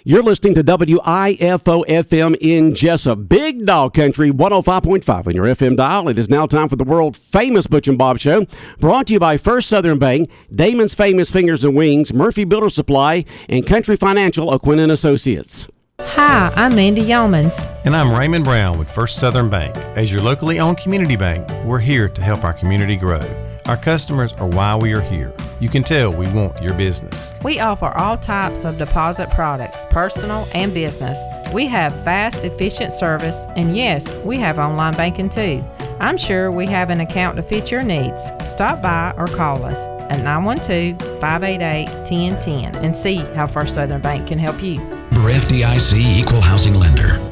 You're listening to WIFO FM in Jessup, Big Dog Country, 105.5 on your FM dial. It is now time for the world-famous Butch and Bob Show, brought to you by First Southern Bank, Damon's Famous Fingers and Wings, Murphy Builder Supply, and Country Financial, O'Quinn & Associates. Hi, I'm Mandy Yeomans. And I'm Raymond Brown with First Southern Bank. As your locally owned community bank, we're here to help our community grow. Our customers are why we are here. You can tell we want your business. We offer all types of deposit products, personal and business. We have fast, efficient service, and yes, we have online banking too. I'm sure we have an account to fit your needs. Stop by or call us at 912-588-1010 and see how First Southern Bank can help you. FDIC Equal Housing Lender.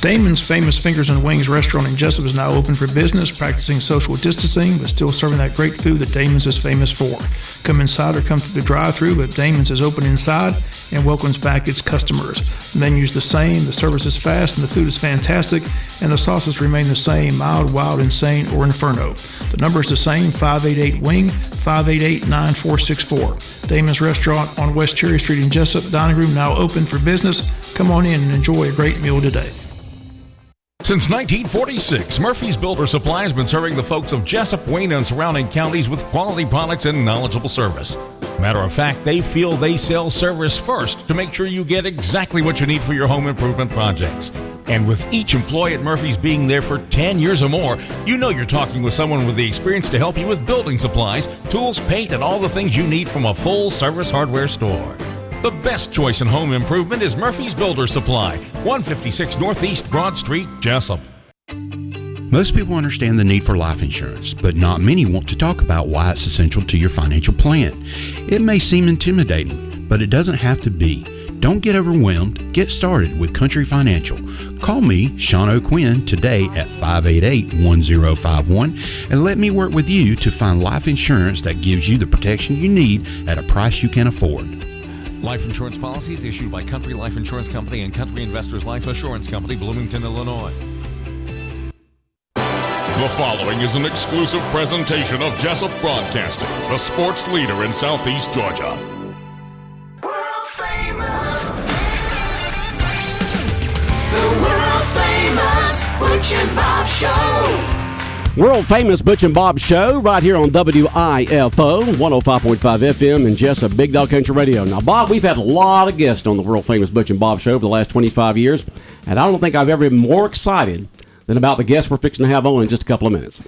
Damon's Famous Fingers and Wings restaurant in Jessup is now open for business, practicing social distancing, but still serving that great food that Damon's is famous for. Come inside or come through the drive-thru, but Damon's is open inside and welcomes back its customers. The menu's the same, the service is fast, and the food is fantastic, and the sauces remain the same, mild, wild, insane, or inferno. The number is the same, 588-WING, 588-9464. Damon's Restaurant on West Cherry Street in Jessup, dining room now open for business. Come on in and enjoy a great meal today. Since 1946, Murphy's Builder Supply has been serving the folks of Jessup, Wayne, and surrounding counties with quality products and knowledgeable service. Matter of fact, they feel they sell service first to make sure you get exactly what you need for your home improvement projects. And with each employee at Murphy's being there for 10 years or more, you know you're talking with someone with the experience to help you with building supplies, tools, paint, and all the things you need from a full-service hardware store. The best choice in home improvement is Murphy's Builder Supply, 156 Northeast Broad Street, Jessup. Most people understand the need for life insurance, but not many want to talk about why it's essential to your financial plan. It may seem intimidating, but it doesn't have to be. Don't get overwhelmed. Get started with Country Financial. Call me, Sean O'Quinn, today at 588-1051 and let me work with you to find life insurance that gives you the protection you need at a price you can afford. Life insurance policies issued by Country Life Insurance Company and Country Investors Life Assurance Company, Bloomington, Illinois. The following is an exclusive presentation of Jessup Broadcasting, the sports leader in Southeast Georgia. World famous. The world famous Butch and Bob Show. World-famous Butch and Bob Show right here on WIFO, 105.5 FM in Jessup, Big Dog Country Radio. Now, Bob, we've had a lot of guests on the world-famous Butch and Bob Show over the last 25 years, and I don't think I've ever been more excited than about the guests we're fixing to have on in just a couple of minutes.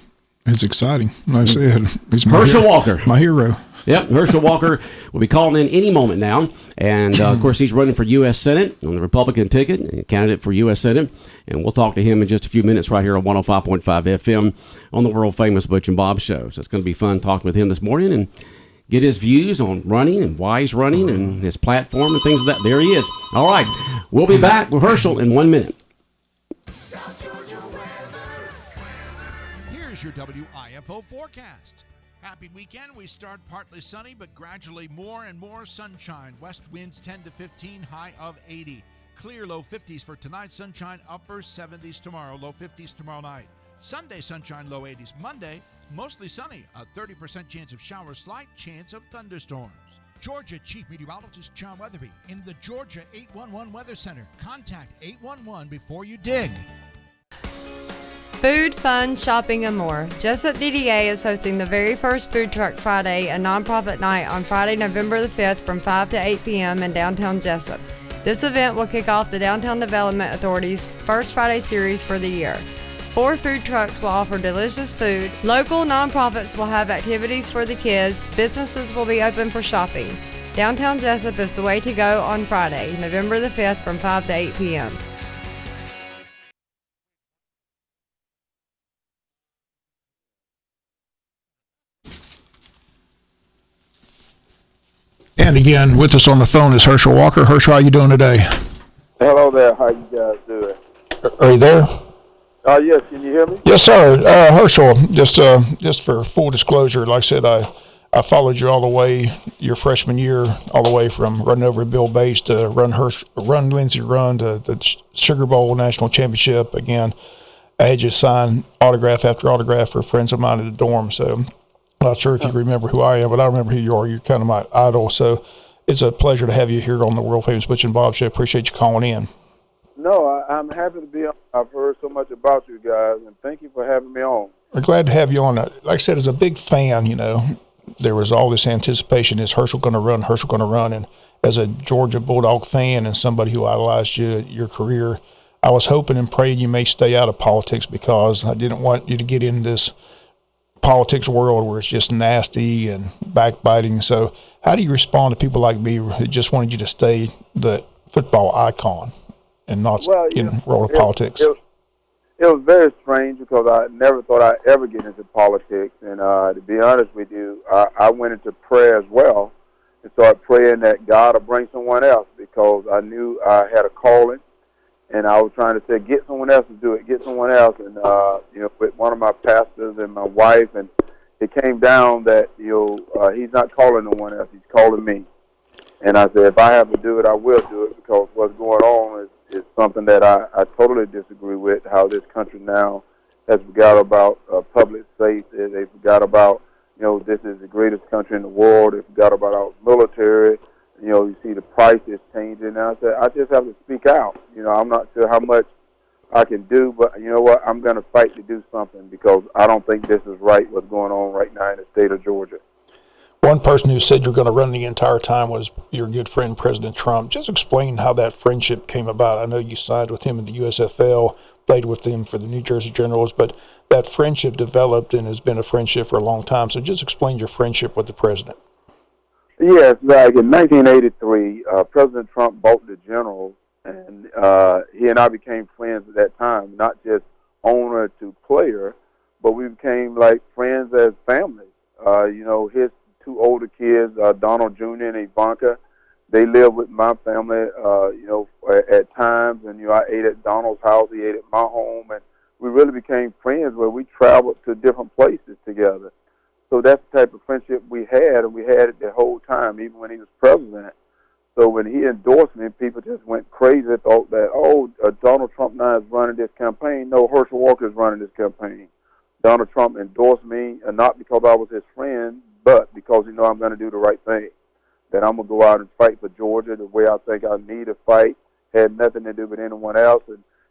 It's exciting. Like I said, he's Herschel Walker. My hero. Yep, Herschel Walker will be calling in any moment now. And, of course, he's running for U.S. Senate on the Republican ticket, a candidate for U.S. Senate. And we'll talk to him in just a few minutes right here on 105.5 FM on the world-famous Butch and Bob Show. So it's going to be fun talking with him this morning and get his views on running and why he's running and his platform and things like that. There he is. All right, we'll be back with Herschel in 1 minute. Here's your WIFO forecast. Happy weekend. We start partly sunny, but gradually more and more sunshine. West winds 10 to 15, high of 80. Clear low 50s for tonight. Sunshine upper 70s tomorrow, low 50s tomorrow night. Sunday sunshine, low 80s. Monday mostly sunny, a 30% chance of showers, slight chance of thunderstorms. Georgia Chief Meteorologist John Weatherby in the Georgia 811 Weather Center. Contact 811 before you dig. Food, fun, shopping, and more. Jessup DDA is hosting the very first Food Truck Friday, a nonprofit night on Friday, November the 5th from 5 to 8 p.m. in downtown Jessup. This event will kick off the Downtown Development Authority's first Friday series for the year. 4 food trucks will offer delicious food. Local nonprofits will have activities for the kids. Businesses will be open for shopping. Downtown Jessup is the way to go on Friday, November the 5th from 5 to 8 p.m. And again, with us on the phone is Herschel Walker. Herschel, how you doing today? Hello there. How you guys doing? Are you there? Yes. Can you hear me? Yes, sir. Herschel, just for full disclosure, like I said, I followed you all the way your freshman year, all the way from running over Bill Bates to run Lindsey Run to the Sugar Bowl National Championship. Again, I had you sign autograph after autograph for friends of mine at the dorm. So I'm not sure if you remember who I am, but I remember who you are. You're kind of my idol. So It's a pleasure to have you here on the world famous Butch and Bob Show. Appreciate you calling in. No, I'm happy to be on. I've heard so much about you guys, and thank you for having me on. We're glad to have you on. Like I said, as a big fan, there was all this anticipation. Is Herschel going to run? Herschel going to run? And as a Georgia Bulldog fan and somebody who idolized your career, I was hoping and praying you may stay out of politics, because I didn't want you to get in this politics world where it's just nasty and backbiting. So how do you respond to people like me who just wanted you to stay the football icon and not in the world of politics? It was very strange, because I never thought I'd ever get into politics. And to be honest with you, I went into prayer as well and started praying that God will bring someone else, because I knew I had a calling. And I was trying to say, get someone else to do it, get someone else. And, with one of my pastors and my wife, and it came down that, he's not calling no one else, he's calling me. And I said, if I have to do it, I will do it, because what's going on is something that I totally disagree with, how this country now has forgot about public safety. They forgot about, this is the greatest country in the world. They forgot about our military. You see the prices changing. And I said, I just have to speak out. I'm not sure how much I can do, but you know what? I'm going to fight to do something, because I don't think this is right, what's going on right now in the state of Georgia. One person who said you're going to run the entire time was your good friend, President Trump. Just explain how that friendship came about. I know you signed with him in the USFL, played with him for the New Jersey Generals, but that friendship developed and has been a friendship for a long time. So just explain your friendship with the president. Yes, like in 1983, President Trump bought the Generals, and he and I became friends at that time, not just owner to player, but we became like friends as family. His two older kids, Donald Jr. and Ivanka, they live with my family, at times. And, I ate at Donald's house, he ate at my home, and we really became friends where we traveled to different places together. So that's the type of friendship we had, and we had it the whole time, even when he was president. So when he endorsed me, people just went crazy, thought that, Donald Trump now is running this campaign. No, Herschel Walker is running this campaign. Donald Trump endorsed me, and not because I was his friend, but because I'm going to do the right thing, that I'm going to go out and fight for Georgia the way I think I need to fight. Had nothing to do with anyone else,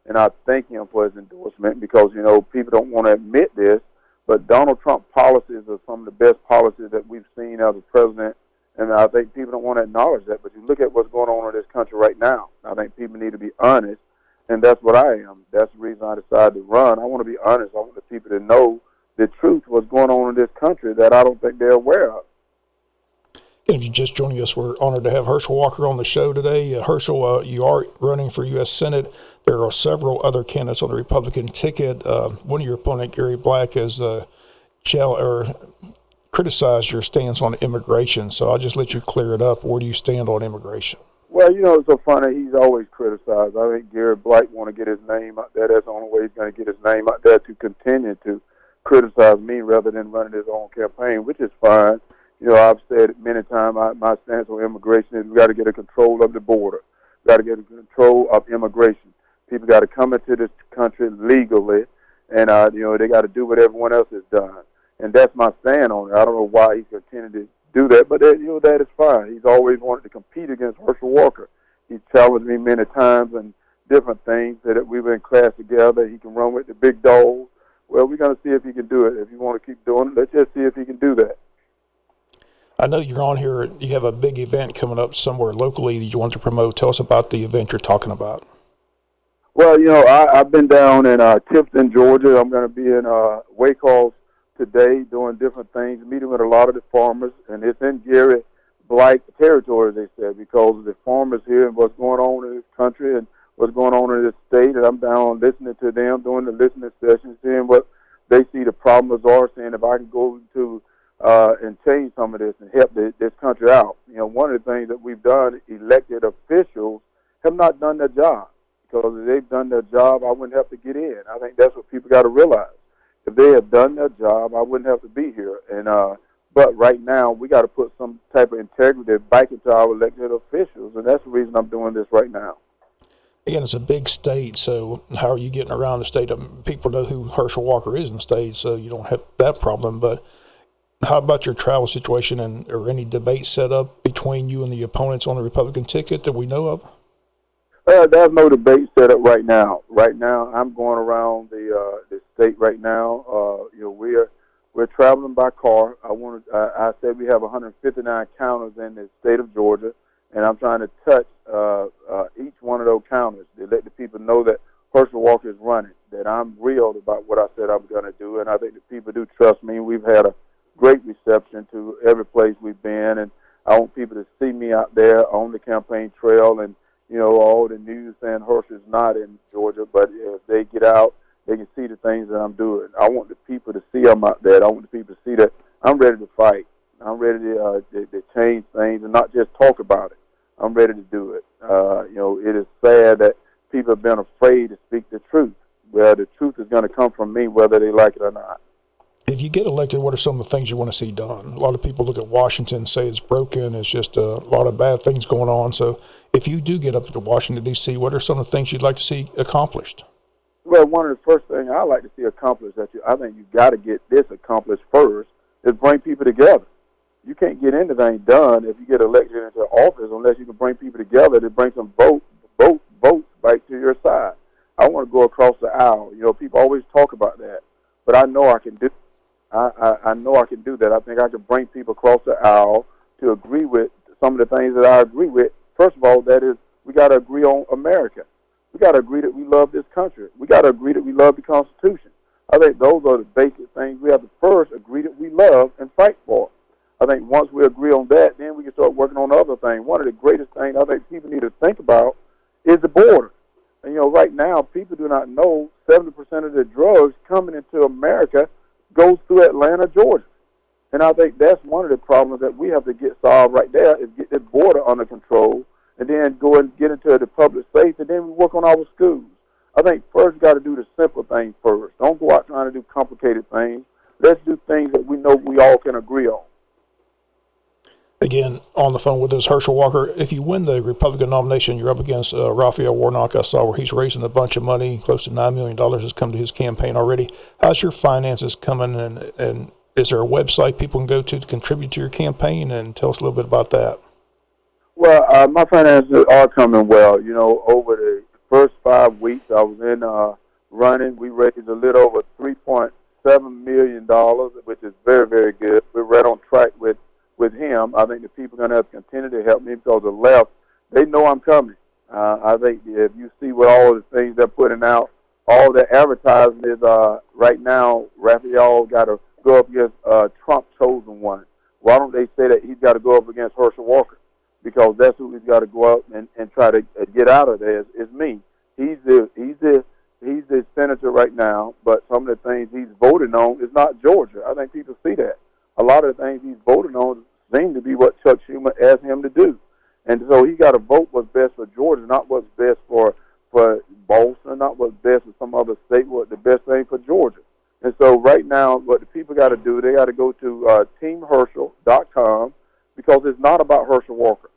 and I thank him for his endorsement, because, people don't want to admit this, but Donald Trump policies are some of the best policies that we've seen as a president, and I think people don't want to acknowledge that. But you look at what's going on in this country right now. I think people need to be honest, and that's what I am. That's the reason I decided to run. I want to be honest. I want the people to know the truth, what's going on in this country that I don't think they're aware of. If you're just joining us, we're honored to have Herschel Walker on the show today. Herschel, you are running for U.S. Senate. There are several other candidates on the Republican ticket. One of your opponent, Gary Black, has criticized your stance on immigration. So I'll just let you clear it up. Where do you stand on immigration? Well, it's so funny. He's always criticized. I think Gary Black want to get his name out there. That's the only way he's going to get his name out there, to continue to criticize me rather than running his own campaign, which is fine. I've said it many times, my stance on immigration is we got to get a control of the border. We got to get a control of immigration. People got to come into this country legally, and, they got to do what everyone else has done. And that's my stand on it. I don't know why he's continuing to do that, but that is fine. He's always wanted to compete against Herschel Walker. He's challenged me many times and different things that we were in class together. He can run with the big dogs. Well, we're going to see if he can do it. If you want to keep doing it, let's just see if he can do that. I know you're on here. You have a big event coming up somewhere locally that you want to promote. Tell us about the event you're talking about. Well, I've been down in Tifton, Georgia. I'm going to be in Waycross today doing different things, meeting with a lot of the farmers, and it's in Gary Black territory, they said, because of the farmers here and what's going on in this country and what's going on in this state. And I'm down listening to them, doing the listening sessions, seeing what they see the problems are, seeing if I can go to and change some of this and help this country out. One of the things that we've done, elected officials have not done their job, because if they've done their job, I wouldn't have to get in. I think that's what people got to realize. If they had done their job, I wouldn't have to be here. And but right now, we got to put some type of integrity back into our elected officials, and that's the reason I'm doing this right now. Again, it's a big state, so how are you getting around the state? People know who Herschel Walker is in the state, so you don't have that problem. But How about your travel situation or any debate set up between you and the opponents on the Republican ticket that we know of? There's no debate set up right now. Right now, I'm going around the state right now. We're traveling by car. I said we have 159 counters in the state of Georgia, and I'm trying to touch each one of those counters to let the people know that Herschel Walker is running, that I'm real about what I said I'm going to do, and I think the people do trust me. We've had a great reception to every place we've been, and I want people to see me out there on the campaign trail, and all the news saying Herschel's not in Georgia, but if they get out, they can see the things that I'm doing. I want the people to see I'm out there. I want the people to see that I'm ready to fight. I'm ready to change things and not just talk about it. I'm ready to do it. It is sad that people have been afraid to speak the truth. Well, the truth is going to come from me whether they like it or not. If you get elected, what are some of the things you want to see done? A lot of people look at Washington and say it's broken. It's just a lot of bad things going on. So if you do get up to Washington, D.C., what are some of the things you'd like to see accomplished? Well, one of the first things I like to see accomplished I think you've got to get this accomplished first is bring people together. You can't get anything done if you get elected into office unless you can bring people together to bring some votes back to your side. I want to go across the aisle. People always talk about that, but I know I can do. I know I can do that. I think I can bring people across the aisle to agree with some of the things that I agree with. First of all, that is, we got to agree on America. We got to agree that we love this country. We got to agree that we love the Constitution. I think those are the basic things we have to first agree that we love and fight for. I think once we agree on that, then we can start working on other things. One of the greatest things I think people need to think about is the border. And, right now, people do not know 70% of the drugs coming into America goes through Atlanta, Georgia. And I think that's one of the problems that we have to get solved right there is get the border under control and then go and get into the public safety, and then we work on our schools. I think first we got to do the simple things first. Don't go out trying to do complicated things. Let's do things that we know we all can agree on. Again, on the phone with us, Herschel Walker. If you win the Republican nomination, you're up against Raphael Warnock. I saw where he's raising a bunch of money. Close to $9 million has come to his campaign already. How's your finances coming, and is there a website people can go to contribute to your campaign? And tell us a little bit about that. Well, my finances are coming well. Over the first 5 weeks I was in running, we raised a little over $3.7 million, which is very, very good. We're right on track with him. I think the people are going to have to continue to help me because the left, they know I'm coming. I think if you see what all the things they're putting out, all the advertising is right now, Raphael got to go up against Trump's chosen one. Why don't they say that he's got to go up against Herschel Walker? Because that's who he's got to go out and try to get out of there is me. He's the senator right now, but some of the things he's voting on is not Georgia. I think people see that. A lot of the things he's voting on seem to be what Chuck Schumer asked him to do. And so he got to vote what's best for Georgia, not what's best for Boston, not what's best for some other state, what's the best thing for Georgia. And so right now, what the people got to do, they got to go to teamherschel.com because it's not about Herschel Walker.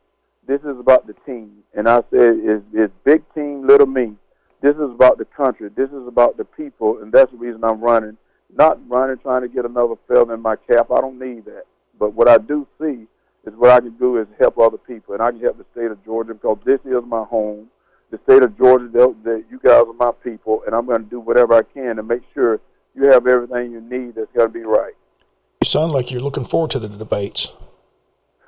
This is about the team. And I said it's big team, little me. This is about the country. This is about the people, and that's the reason I'm running. Not running trying to get another feather in my cap. I don't need that. But what I do see is what I can do is help other people, and I can help the state of Georgia because this is my home. The state of Georgia, you guys are my people, and I'm going to do whatever I can to make sure you have everything you need that's going to be right. You sound like you're looking forward to the debates.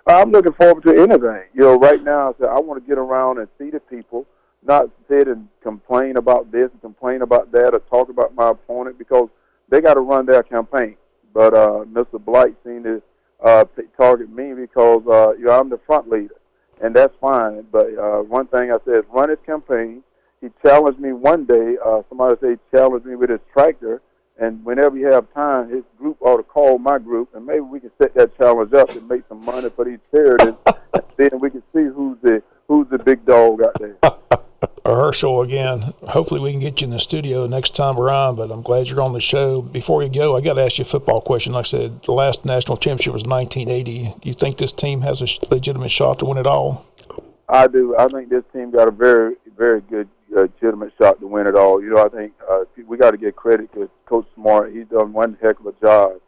I'm looking forward to anything. Right now I said I want to get around and see the people, not sit and complain about this and complain about that or talk about my opponent because they got to run their campaign. But Mr. Blight seemed to target me because I'm the front leader, and that's fine. But one thing I said is run his campaign. He challenged me one day. Somebody said he challenged me with his tractor, and whenever you have time, his group ought to call my group, and maybe we can set that challenge up and make some money for these charities, and then we can see who's the big dog out there. Herschel, again, hopefully we can get you in the studio next time around, but I'm glad you're on the show. Before you go, I got to ask you a football question. Like I said, the last national championship was 1980. Do you think this team has a legitimate shot to win it all? I do. I think this team got a very, very good, legitimate shot to win it all. I think we got to get credit to Coach Smart. He's done one heck of a job.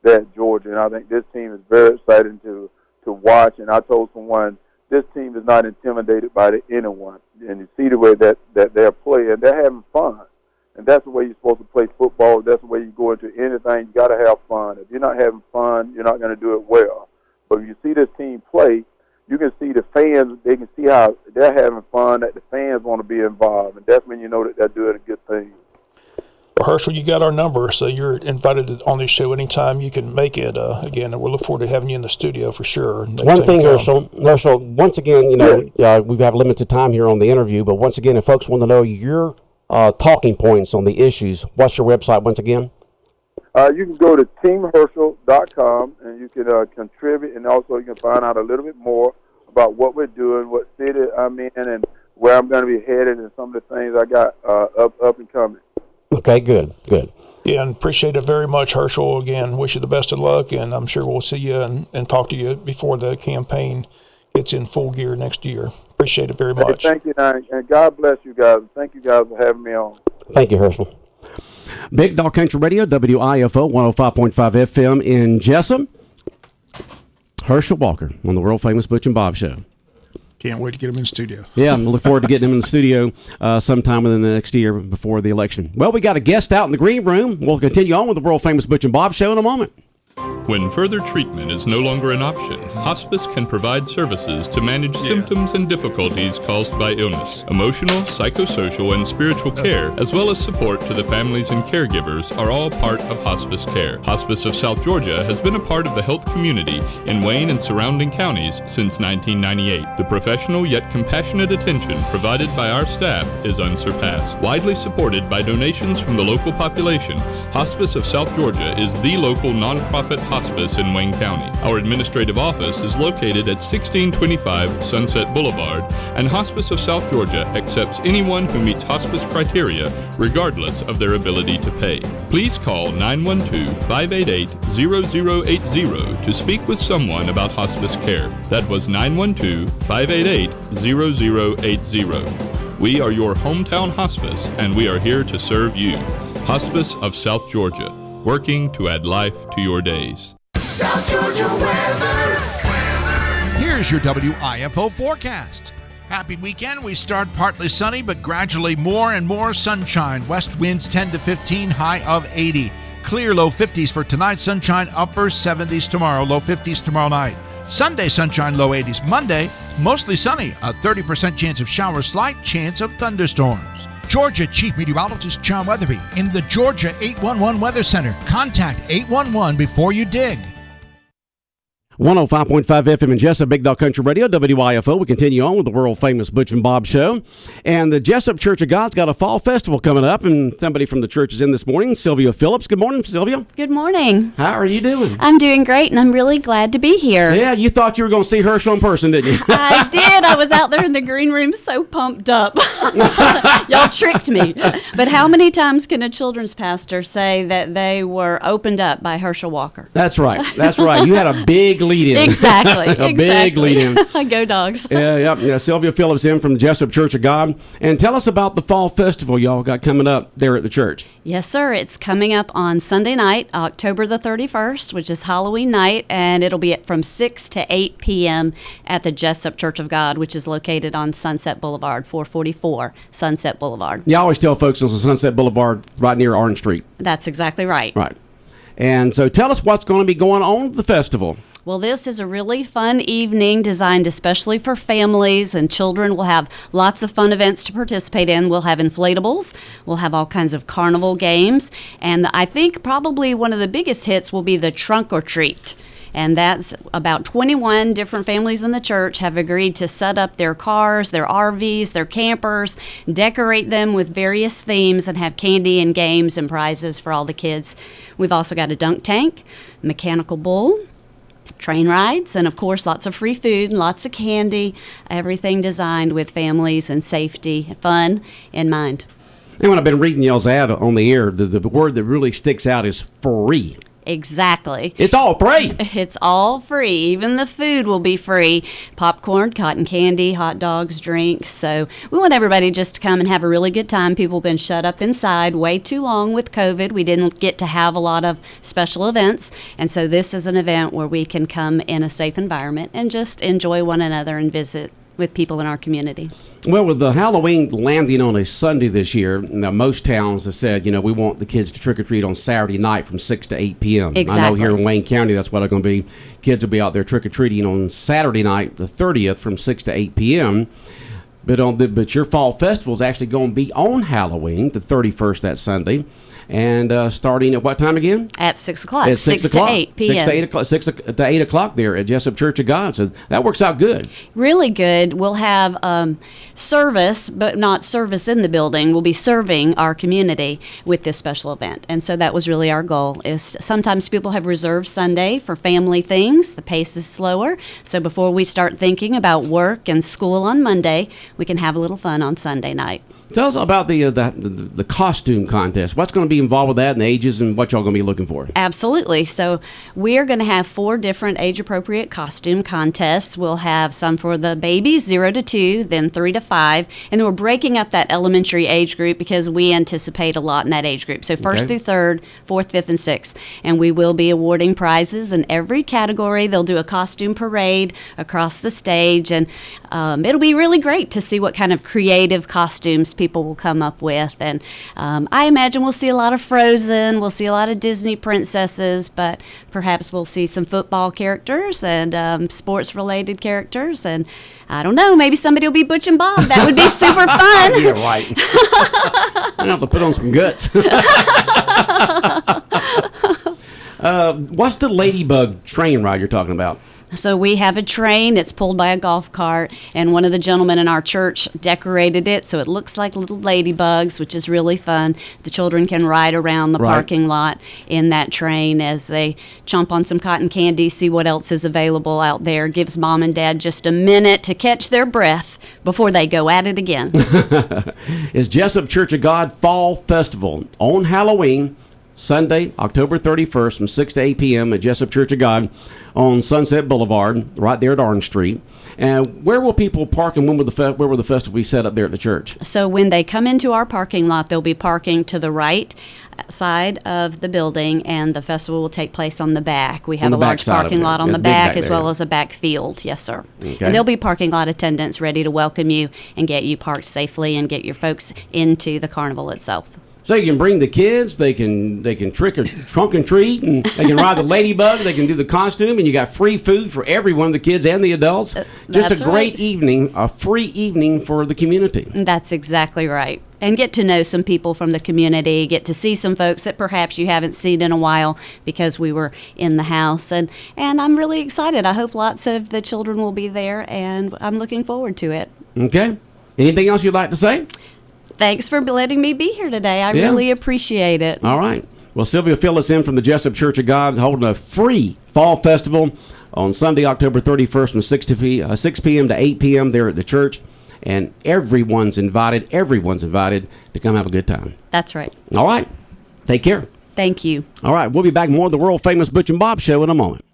at Georgia, and I think this team is very exciting to watch. And I told someone, this team is not intimidated by anyone, and you see the way that they're playing. They're having fun, and that's the way you're supposed to play football. That's the way you go into anything. You got to have fun. If you're not having fun, you're not going to do it well. But if you see this team play, you can see the fans. They can see how they're having fun, that the fans want to be involved, and that's when you know that they're doing a good thing. Well, Herschel, you got our number, so you're invited on this show anytime you can make it. Again, we'll look forward to having you in the studio for sure. One thing, Herschel, once again, we have limited time here on the interview, but once again, if folks want to know your talking points on the issues, what's your website once again? You can go to teamherschel.com, and you can contribute, and also you can find out a little bit more about what we're doing, what city I'm in, and where I'm going to be headed, and some of the things I got up and coming. Okay, good. Yeah, and appreciate it very much, Herschel. Again, wish you the best of luck, and I'm sure we'll see you and talk to you before the campaign gets in full gear next year. Appreciate it very much. Thank you, and God bless you guys. Thank you guys for having me on. Thank you, Herschel. Big Dog Country Radio, WIFO 105.5 FM in Jessup. Herschel Walker on the world-famous Butch and Bob Show. Can't wait to get him in studio. Yeah, I'm looking forward to getting him in the studio sometime within the next year before the election. Well, we got a guest out in the green room. We'll continue on with the world-famous Butch and Bob Show in a moment. When further treatment is no longer an option, hospice can provide services to manage symptoms and difficulties caused by illness. Emotional, psychosocial, and spiritual care, as well as support to the families and caregivers, are all part of hospice care. Hospice of South Georgia has been a part of the health community in Wayne and surrounding counties since 1998. The professional yet compassionate attention provided by our staff is unsurpassed. Widely supported by donations from the local population, Hospice of South Georgia is the local nonprofit hospice in Wayne County. Our administrative office is located at 1625 Sunset Boulevard, and Hospice of South Georgia accepts anyone who meets hospice criteria, regardless of their ability to pay. Please call 912-588-0080 to speak with someone about hospice care. That was 912-588-0080. We are your hometown hospice, and we are here to serve you. Hospice of South Georgia, working to add life to your days. South Georgia weather. Here's your WIFO forecast. Happy weekend. We start partly sunny, but gradually more and more sunshine. West winds 10 to 15, high of 80. Clear low 50s for tonight. Sunshine upper 70s tomorrow, low 50s tomorrow night. Sunday sunshine, low 80s. Monday, mostly sunny. A 30% chance of showers, slight chance of thunderstorms. Georgia Chief Meteorologist John Weatherby in the Georgia 811 Weather Center. Contact 811 before you dig. 105.5 FM in Jessup, Big Dog Country Radio, WIFO. We continue on with the world-famous Butch and Bob Show. And the Jessup Church of God's got a fall festival coming up, and somebody from the church is in this morning, Sylvia Phillips. Good morning, Sylvia. Good morning. How are you doing? I'm doing great, and I'm really glad to be here. Yeah, you thought you were going to see Herschel in person, didn't you? I did. I was out there in the green room so pumped up. Y'all tricked me. But how many times can a children's pastor say that they were opened up by Herschel Walker? That's right. That's right. You had a big lead-in. Exactly. Big lead-in. Go Dogs. Yeah. Sylvia Phillips in from the Jessup Church of God. And tell us about the fall festival y'all got coming up there at the church. Yes, sir. It's coming up on Sunday night, October the 31st, which is Halloween night, and it'll be from 6 to 8 p.m. at the Jessup Church of God, which is located on Sunset Boulevard, 444 Sunset Boulevard. You always tell folks it's Sunset Boulevard right near Orange Street. That's exactly right. Right. And so tell us what's going to be going on at the festival. Well, this is a really fun evening designed especially for families, and children will have lots of fun events to participate in. We'll have inflatables. We'll have all kinds of carnival games. And I think probably one of the biggest hits will be the trunk or treat. And that's about 21 different families in the church have agreed to set up their cars, their RVs, their campers, decorate them with various themes, and have candy and games and prizes for all the kids. We've also got a dunk tank, mechanical bull, train rides, and of course lots of free food and lots of candy, everything designed with families and safety and fun in mind. And when I've been reading y'all's ad on the air, the word that really sticks out is free. Exactly. It's all free. It's all free. Even the food will be free. Popcorn, cotton candy, hot dogs, drinks. So we want everybody just to come and have a really good time. People have been shut up inside way too long with COVID. We didn't get to have a lot of special events. And so this is an event where we can come in a safe environment and just enjoy one another and visit with people in our community. Well, with the Halloween landing on a Sunday this year, most towns have said, we want the kids to trick-or-treat on Saturday night from 6 to 8 p.m. Exactly. I know here in Wayne County, that's what it's going to be. Kids will be out there trick-or-treating on Saturday night, the 30th, from 6 to 8 p.m. But your fall festival is actually going to be on Halloween, the 31st, that Sunday. And starting at what time again? At 6 o'clock. At 6 to 8 p.m. 6 to 8 o'clock, 6 to 8 o'clock there at Jessup Church of God. So that works out good. Really good. We'll have service, but not service in the building. We'll be serving our community with this special event. And so that was really our goal. Is sometimes people have reserved Sunday for family things. The pace is slower. So before we start thinking about work and school on Monday, we can have a little fun on Sunday night. Tell us about the costume contest. What's going to be involved with that and ages and what y'all going to be looking for? Absolutely. So we are going to have 4 different age-appropriate costume contests. We'll have some for the babies, 0 to 2, then 3 to 5. And then we're breaking up that elementary age group because we anticipate a lot in that age group. So 1st through 3rd, 4th, 5th, and 6th. And we will be awarding prizes in every category. They'll do a costume parade across the stage. And it'll be really great to see what kind of creative costumes people will come up with. And I imagine we'll see a lot of Frozen, we'll see a lot of Disney princesses, but perhaps we'll see some football characters and sports-related characters. And I don't know, maybe somebody will be Butch and Bob. That would be super fun. Yeah, right. I have to put on some guts. What's the Ladybug train ride you're talking about? So we have a train. It's pulled by a golf cart, and one of the gentlemen in our church decorated it so it looks like little ladybugs, which is really fun. The children can ride around the parking lot in that train as they chomp on some cotton candy, see what else is available out there. Gives mom and dad just a minute to catch their breath before they go at it again. It's Jessup Church of God Fall Festival on Halloween, Sunday, October 31st from 6 to 8 p.m. at Jessup Church of God on Sunset Boulevard, right there at Orange Street. And where will people park, and where will the festival be set up there at the church? So when they come into our parking lot, they'll be parking to the right side of the building, and the festival will take place on the back. We have a large parking lot on the back as well as a back field. Yes, sir. Okay. And there'll be parking lot attendants ready to welcome you and get you parked safely and get your folks into the carnival itself. So you can bring the kids, they can trunk and treat, and they can ride the Ladybug, they can do the costume, and you got free food for everyone, the kids and the adults. Just a great evening, a free evening for the community. That's exactly right. And get to know some people from the community, get to see some folks that perhaps you haven't seen in a while because we were in the house. And I'm really excited. I hope lots of the children will be there, and I'm looking forward to it. Okay. Anything else you'd like to say? Thanks for letting me be here today. I really appreciate it. All right. Well, Sylvia, fill us in from the Jessup Church of God, holding a free fall festival on Sunday, October 31st from 6 p.m. to 8 p.m. there at the church. And everyone's invited to come have a good time. That's right. All right. Take care. Thank you. All right. We'll be back more of the world-famous Butch and Bob Show in a moment.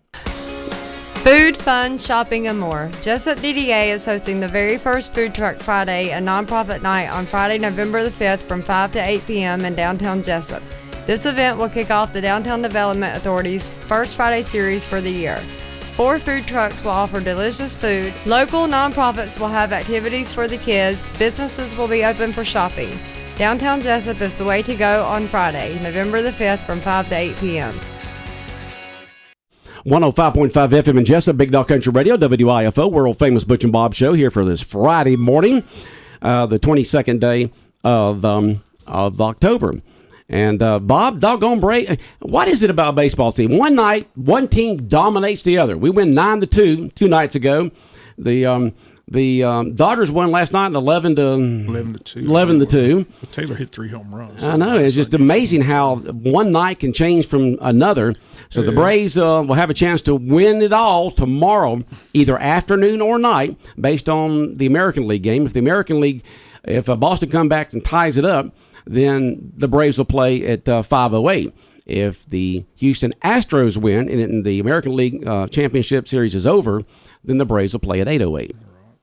Food, fun, shopping, and more. Jessup DDA is hosting the very first Food Truck Friday, a nonprofit night on Friday, November the 5th from 5 to 8 p.m. in downtown Jessup. This event will kick off the Downtown Development Authority's first Friday series for the year. 4 food trucks will offer delicious food. Local nonprofits will have activities for the kids. Businesses will be open for shopping. Downtown Jessup is the way to go on Friday, November the 5th from 5 to 8 p.m. 105.5 FM in Jessup, Big Dog Country Radio, WIFO, world-famous Butch and Bob Show here for this Friday morning, the 22nd day of October. And Bob, doggone break, what is it about a baseball team? One night, one team dominates the other. We win 9-2 2 nights ago. The Dodgers won last night 11-2. Taylor hit 3 home runs. I know. It's just amazing how one night can change from another. So the Braves will have a chance to win it all tomorrow, either afternoon or night, based on the American League game. If Boston comes back and ties it up, then the Braves will play at 5:08. if the Houston Astros win and the American League Championship Series is over, then the Braves will play at 8:08.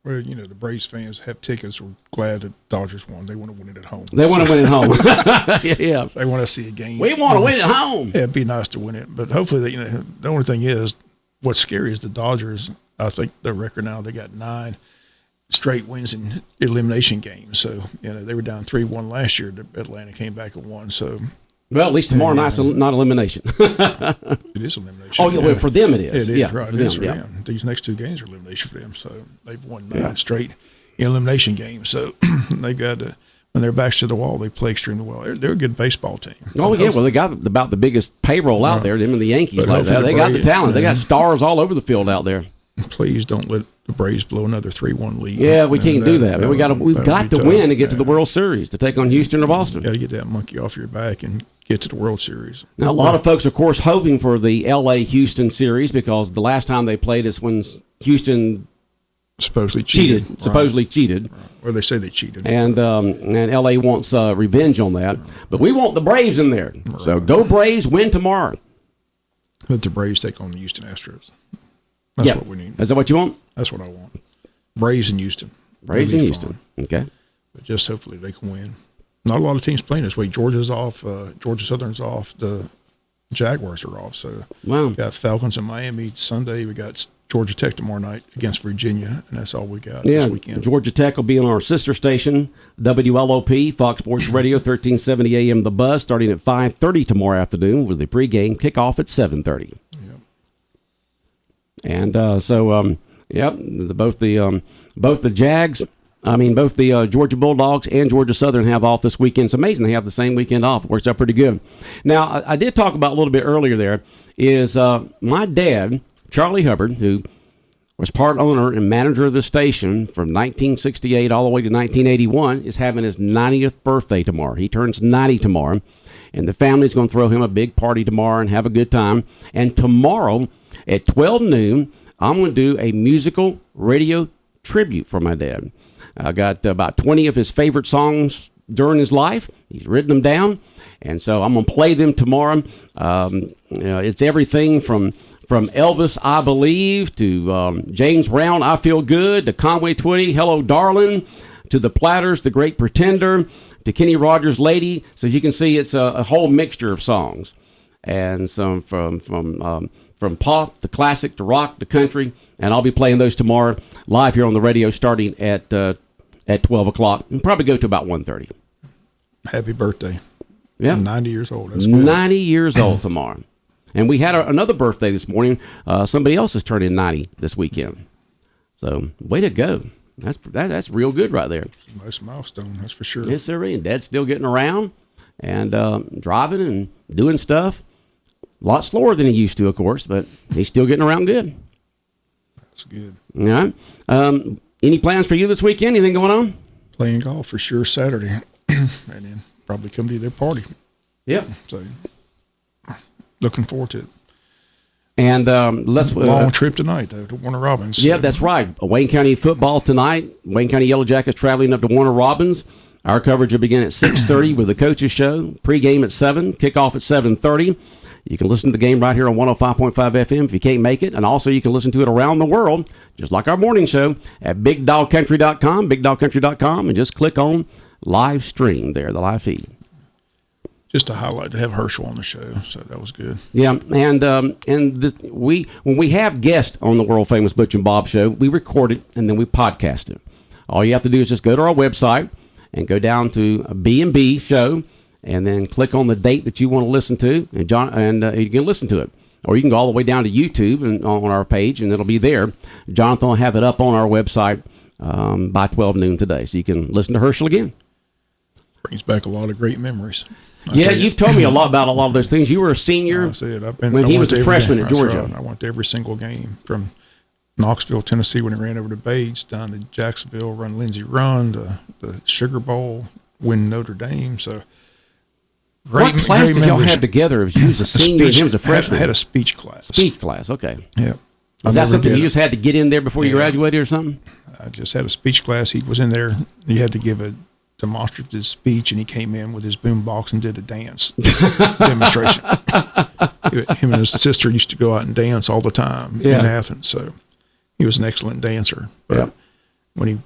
Well, the Braves fans have tickets. We're glad that Dodgers won. They want to win it at home. They want to win at home. Yeah. They want to see a game. We want to win at home. Yeah, it'd be nice to win it. But hopefully, the only thing is, what's scary is the Dodgers. I think their record now, they got 9 straight wins in elimination games. So, they were down 3-1 last year. Atlanta came back and won. So, well, at least tomorrow night's not elimination. It is elimination. Oh, yeah, well, for them it is. It is, yeah, right. For It is them, for them. These next 2 games are elimination for them. So they've won 9 straight elimination games. So they've got to, when their backs to the wall, they play extremely well. They're a good baseball team. Oh, yeah. Well, they got about the biggest payroll out there, them and the Yankees like that. They got the talent. They got stars all over the field out there. Please don't let the Braves blow another 3-1 lead. Yeah, we can't do that. We've got to win to get to the World Series to take on Houston or Boston. Got to get that monkey off your back and get to the World Series. Now, a lot of folks, of course, hoping for the L.A.-Houston series because the last time they played is when Houston supposedly cheated. Cheated. Right. Or they say they cheated. And L.A. wants revenge on that. But we want the Braves in there. Right. So go Braves, win tomorrow. Let the Braves take on the Houston Astros. That's what we need. Is that what you want? That's what I want. Braves and Houston. Braves and Houston. Okay. But just hopefully they can win. Not a lot of teams playing this week. Georgia's off. Georgia Southern's off. The Jaguars are off. So we got Falcons in Miami Sunday. We got Georgia Tech tomorrow night against Virginia, and that's all we got this weekend. Georgia Tech will be on our sister station, WLOP, Fox Sports Radio, 1370 AM The Buzz, starting at 5:30 tomorrow afternoon with the pregame kickoff at 7:30. And both the Jags, both the Georgia Bulldogs and Georgia Southern have off this weekend. It's amazing they have the same weekend off. It works out pretty good. Now, I did talk about a little bit earlier there is my dad, Charlie Hubbard, who was part owner and manager of the station from 1968 all the way to 1981, is having his 90th birthday tomorrow. He turns 90 tomorrow, and the family's going to throw him a big party tomorrow and have a good time. And tomorrow at 12 noon, I'm going to do a musical radio tribute for my dad. I got about 20 of his favorite songs during his life. He's written them down, and so I'm going to play them tomorrow. It's everything from Elvis, I Believe, to James Brown, I Feel Good, to Conway Twitty, Hello Darling, to the Platters, The Great Pretender, to Kenny Rogers' Lady. So as you can see, it's a whole mixture of songs, and some from pop to classic to rock to country, and I'll be playing those tomorrow live here on the radio starting at 12 o'clock and probably go to about 1:30. Happy birthday. Yeah. 90 years old. That's good. 90 years old tomorrow. And we had another birthday this morning. Somebody else is turning 90 this weekend. So way to go. That's real good right there. Nice milestone, that's for sure. Yes, sir. And Dad's still getting around and driving and doing stuff. A lot slower than he used to, of course, but he's still getting around good. That's good. All right. Any plans for you this weekend? Anything going on? Playing golf for sure Saturday. And then probably come to their party. Yep. So looking forward to it. And let's long trip tonight though to Warner Robins. Yeah, that's right. Wayne County football tonight. Wayne County Yellow Jackets traveling up to Warner Robins. Our coverage will begin at 6:30 with the coaches show. Pre-game at 7. Kickoff at 7:30. You can listen to the game right here on 105.5 FM if you can't make it. And also you can listen to it around the world, just like our morning show, at BigDogCountry.com, BigDogCountry.com, and just click on live stream there, the live feed. Just a highlight to have Herschel on the show, so that was good. Yeah, and when we have guests on the world famous Butch and Bob Show, we record it and then we podcast it. All you have to do is just go to our website and go down to B&B Show, and then click on the date that you want to listen to, and you can listen to it. Or you can go all the way down to YouTube and on our page, and it'll be there. Jonathan will have it up on our website by 12 noon today, so you can listen to Herschel again. Brings back a lot of great memories. You've told me a lot about a lot of those things. You were a senior when he was a freshman at Georgia. Right. I went to every single game from Knoxville, Tennessee, when he ran over to Bates, down to Jacksonville, run Lindsey Run, the Sugar Bowl, win Notre Dame. So what class did y'all have together? You was a senior and he was a freshman? I had a speech class. Speech class, okay. Yeah. Is that something you just had to get in there before you graduated or something? I just had a speech class. He was in there. You had to give a demonstrative speech, and he came in with his boombox and did a dance demonstration. Him and his sister used to go out and dance all the time in Athens, so he was an excellent dancer. But it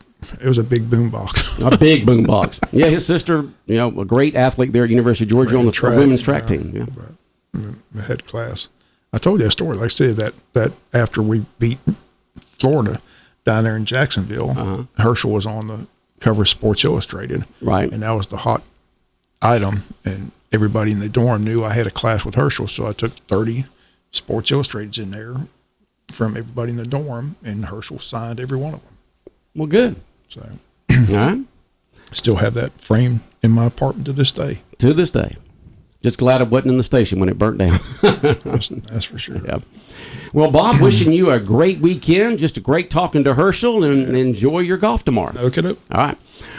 was a big boombox. A big boombox. Yeah, his sister, a great athlete there at University of Georgia on the women's track team. Yeah, the head class. I told you that story. Like I said, that after we beat Florida down there in Jacksonville, Herschel was on the cover of Sports Illustrated. Right. And that was the hot item. And everybody in the dorm knew I had a class with Herschel. So I took 30 Sports Illustrateds in there from everybody in the dorm, and Herschel signed every one of them. Well, good. So, all right. Still have that frame in my apartment to this day. To this day. Just glad it wasn't in the station when it burnt down. That's for sure. Yeah. Well, Bob, wishing you a great weekend. Just a great talking to Herschel, and enjoy your golf tomorrow. Okay. All right.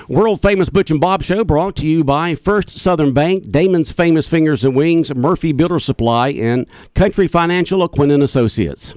World famous Butch and Bob Show brought to you by First Southern Bank, Damon's Famous Fingers and Wings, Murphy Builder Supply, and Country Financial, Quinn & Associates.